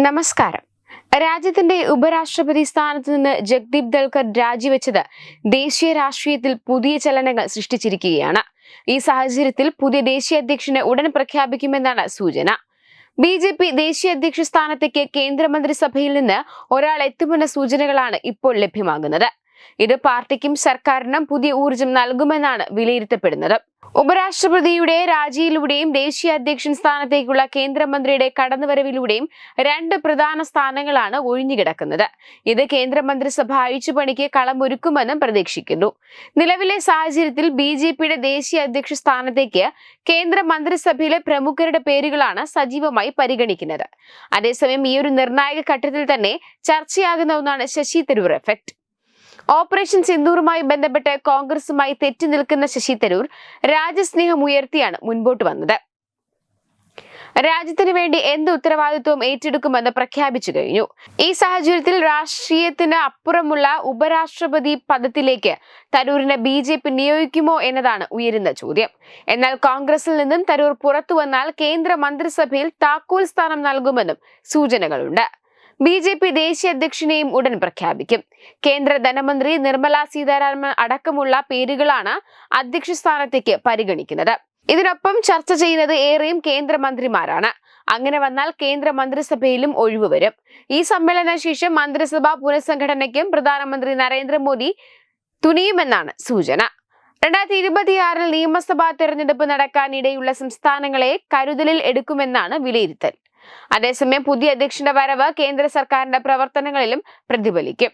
നമസ്കാരം. രാജ്യത്തിന്റെ ഉപരാഷ്ട്രപതി സ്ഥാനത്ത് നിന്ന് ജഗ്ദീപ് ധൻഖർ രാജിവെച്ചത് ദേശീയ രാഷ്ട്രീയത്തിൽ പുതിയ ചലനങ്ങൾ സൃഷ്ടിച്ചിരിക്കുകയാണ്. ഈ സാഹചര്യത്തിൽ പുതിയ ദേശീയ അധ്യക്ഷനെ ഉടൻ പ്രഖ്യാപിക്കുമെന്നാണ് സൂചന. ബി.ജെ.പി. ദേശീയ അധ്യക്ഷ സ്ഥാനത്തേക്ക് കേന്ദ്രമന്ത്രിസഭയിൽ നിന്ന് ഒരാൾ എത്തുമെന്ന സൂചനകളാണ് ഇപ്പോൾ ലഭ്യമാകുന്നത്. ഇത് പാർട്ടിക്കും സർക്കാരിനും പുതിയ ഊർജം നൽകുമെന്നാണ് വിലയിരുത്തപ്പെടുന്നത്. ഉപരാഷ്ട്രപതിയുടെ രാജിയിലൂടെയും ദേശീയ അധ്യക്ഷൻ സ്ഥാനത്തേക്കുള്ള കേന്ദ്രമന്ത്രിയുടെ കടന്നുവരവിലൂടെയും രണ്ട് പ്രധാന സ്ഥാനങ്ങളാണ് ഒഴിഞ്ഞുകിടക്കുന്നത്. ഇത് കേന്ദ്രമന്ത്രിസഭ അഴിച്ചുപണിക്ക് കളമൊരുക്കുമെന്നും പ്രതീക്ഷിക്കുന്നു. നിലവിലെ സാഹചര്യത്തിൽ ബി.ജെ.പിയുടെ ദേശീയ അധ്യക്ഷ സ്ഥാനത്തേക്ക് കേന്ദ്രമന്ത്രിസഭയിലെ പ്രമുഖരുടെ പേരുകളാണ് സജീവമായി പരിഗണിക്കുന്നത്. അതേസമയം ഈ ഒരു നിർണായക ഘട്ടത്തിൽ തന്നെ ചർച്ചയാകുന്ന ഒന്നാണ് ശശി തരൂർ എഫക്ട്. ഓപ്പറേഷൻ സിന്ദൂറുമായി ബന്ധപ്പെട്ട് കോൺഗ്രസുമായി തെറ്റി നിൽക്കുന്ന ശശി തരൂർ രാജ്യസ്നേഹം ഉയർത്തിയാണ് മുൻപോട്ട് വന്നത്. രാജ്യത്തിന് വേണ്ടി എന്ത് ഉത്തരവാദിത്വവും ഏറ്റെടുക്കുമെന്ന് പ്രഖ്യാപിച്ചു കഴിഞ്ഞു. ഈ സാഹചര്യത്തിൽ രാഷ്ട്രീയത്തിന് അപ്പുറമുള്ള ഉപരാഷ്ട്രപതി പദത്തിലേക്ക് തരൂരിനെ ബി.ജെ.പി. നിയോഗിക്കുമോ എന്നതാണ് ഉയരുന്ന ചോദ്യം. എന്നാൽ കോൺഗ്രസിൽ നിന്നും തരൂർ പുറത്തു വന്നാൽ കേന്ദ്ര മന്ത്രിസഭയിൽ താക്കോൽ സ്ഥാനം നൽകുമെന്നും സൂചനകളുണ്ട്. ബി.ജെ.പി. ദേശീയ അധ്യക്ഷനെയും ഉടൻ പ്രഖ്യാപിക്കും. കേന്ദ്ര ധനമന്ത്രി നിർമ്മല സീതാരാമൻ അടക്കമുള്ള പേരുകളാണ് അധ്യക്ഷ സ്ഥാനത്തേക്ക് പരിഗണിക്കുന്നത്. ഇതിനൊപ്പം ചർച്ച ചെയ്യുന്നത് ഏറെയും കേന്ദ്രമന്ത്രിമാരാണ്. അങ്ങനെ വന്നാൽ കേന്ദ്ര മന്ത്രിസഭയിലും ഒഴിവ് വരും. ഈ സമ്മേളന ശേഷം മന്ത്രിസഭാ പുനഃസംഘടനയ്ക്കും പ്രധാനമന്ത്രി നരേന്ദ്രമോദി തുനിയുമെന്നാണ് സൂചന. 2026 നിയമസഭാ തെരഞ്ഞെടുപ്പ് നടക്കാനിടയുള്ള സംസ്ഥാനങ്ങളെ കരുതലിൽ എടുക്കുമെന്നാണ് വിലയിരുത്തൽ. അതേസമയം പുതിയ അധ്യക്ഷന്റെ വരവ് കേന്ദ്ര സർക്കാരിന്റെ പ്രവർത്തനങ്ങളിലും പ്രതിഫലിക്കും.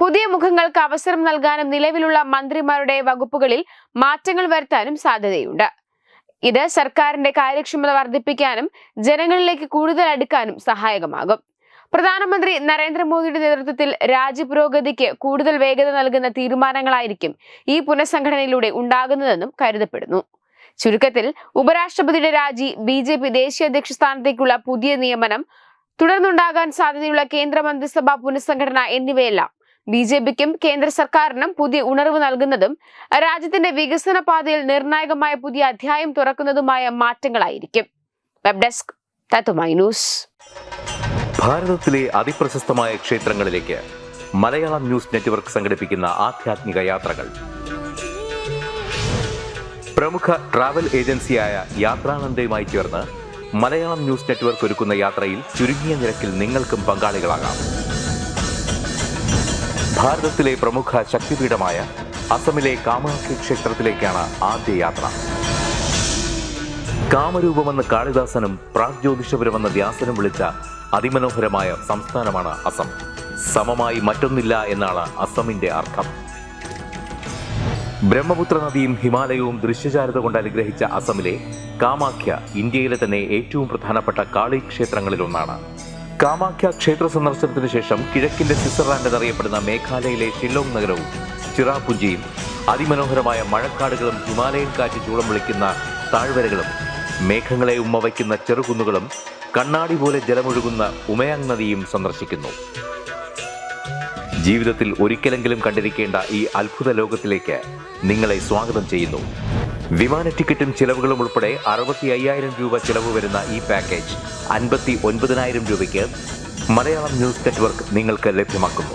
പുതിയ മുഖങ്ങൾക്ക് അവസരം നൽകാനും നിലവിലുള്ള മന്ത്രിമാരുടെ വകുപ്പുകളിൽ മാറ്റങ്ങൾ വരുത്താനും സാധ്യതയുണ്ട്. ഇത് സർക്കാരിന്റെ കാര്യക്ഷമത വർദ്ധിപ്പിക്കാനും ജനങ്ങളിലേക്ക് കൂടുതൽ അടുക്കാനും സഹായകമാകും. പ്രധാനമന്ത്രി നരേന്ദ്രമോദിയുടെ നേതൃത്വത്തിൽ രാജ്യപുരോഗതിക്ക് കൂടുതൽ വേഗത നൽകുന്ന തീരുമാനങ്ങളായിരിക്കും ഈ പുനഃസംഘടനയിലൂടെ ഉണ്ടാകുന്നതെന്നും കരുതപ്പെടുന്നു. ചുരുക്കത്തിൽ ഉപരാഷ്ട്രപതിയുടെ രാജി, ബി.ജെ.പി. ദേശീയ അധ്യക്ഷ സ്ഥാനത്തേക്കുള്ള പുതിയ നിയമനം, തുടർന്നുണ്ടാകാൻ സാധ്യതയുള്ള കേന്ദ്രമന്ത്രിസഭാ പുനഃസംഘടന എന്നിവയെല്ലാം ബി.ജെ.പിക്കും കേന്ദ്ര സർക്കാരിനും പുതിയ ഉണർവ് നൽകുന്നതും രാജ്യത്തിന്റെ വികസന പാതയിൽ നിർണായകമായ പുതിയ അധ്യായം തുറക്കുന്നതുമായ മാറ്റങ്ങളായിരിക്കും. വെബ് ഡെസ്ക് തത്വമൈ ന്യൂസ്. ഭാരതത്തിലെ അതിപ്രശസ്തമായ ക്ഷേത്രങ്ങളിലേക്ക് മലയാളം ന്യൂസ് നെറ്റ്വർക്ക് സംഘടിപ്പിക്കുന്ന ആധ്യാത്മിക യാത്രകൾ. പ്രമുഖ ട്രാവൽ ഏജൻസിയായ യാത്രാനന്ദയുമായി ചേർന്ന് മലയാളം ന്യൂസ് നെറ്റ്വർക്ക് ഒരുക്കുന്ന യാത്രയിൽ ചുരുങ്ങിയ നിരക്കിൽ നിങ്ങൾക്കും പങ്കാളികളാകാം. ഭാരതത്തിലെ പ്രമുഖ ശക്തിപീഠമായ അസമിലെ കാമാഖ്യ ക്ഷേത്രത്തിലേക്കാണ് ആദ്യ യാത്ര. കാമരൂപമെന്ന് കാളിദാസനും പ്രാഗ്ജ്യോതിഷപുരമെന്ന വ്യാസനും വിളിച്ച അതിമനോഹരമായ സംസ്ഥാനമാണ് അസം. സമമായി മറ്റൊന്നില്ല എന്നാണ് അസമിന്റെ അർത്ഥം. ബ്രഹ്മപുത്ര നദിയും ഹിമാലയവും ദൃശ്യചാരുത കൊണ്ട് അനുഗ്രഹിച്ച അസമിലെ കാമാഖ്യ ഇന്ത്യയിലെ തന്നെ ഏറ്റവും പ്രധാനപ്പെട്ട കാളി ക്ഷേത്രങ്ങളിലൊന്നാണ്. കാമാഖ്യ ക്ഷേത്ര സന്ദർശനത്തിന് ശേഷം കിഴക്കിന്റെ സ്വിറ്റ്സർലാൻഡ് എന്നറിയപ്പെടുന്ന മേഘാലയയിലെ ഷില്ലോങ് നഗരവും ചിറാപുഞ്ചിയും അതിമനോഹരമായ മഴക്കാടുകളും ഹിമാലയൻ കാറ്റ് ചൂളം വിളിക്കുന്ന താഴ്വരകളും മേഘങ്ങളെ ഉമ്മവയ്ക്കുന്ന ചെറുകുന്നുകളും കണ്ണാടി പോലെ ജലമൊഴുകുന്ന ഉമയാങ് നദിയും സന്ദർശിക്കുന്നു. ജീവിതത്തിൽ ഒരിക്കലെങ്കിലും കണ്ടിരിക്കേണ്ട ഈ അത്ഭുത ലോകത്തിലേക്ക് നിങ്ങളെ സ്വാഗതം ചെയ്യുന്നു. വിമാന ടിക്കറ്റും ചിലവുകളും ഉൾപ്പെടെ 65,000 രൂപ ചിലവ് വരുന്ന ഈ പാക്കേജ് 59,000 രൂപയ്ക്ക് മലയാളം ന്യൂസ് നെറ്റ്വർക്ക് നിങ്ങൾക്ക് ലഭ്യമാക്കുന്നു.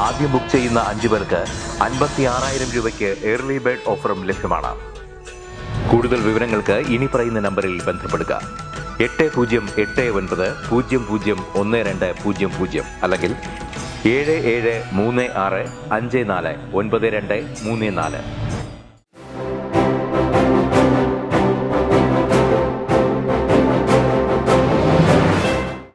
ആദ്യം ബുക്ക് ചെയ്യുന്ന 5 പേർക്ക് 56,000 രൂപയ്ക്ക് ഏർലി ബേർഡ് ഓഫറും ലഭ്യമാണ്. കൂടുതൽ വിവരങ്ങൾക്ക് ഇനി പറയുന്ന നമ്പറിൽ ബന്ധപ്പെടുക. 8089001200 അല്ലെങ്കിൽ 7736549234.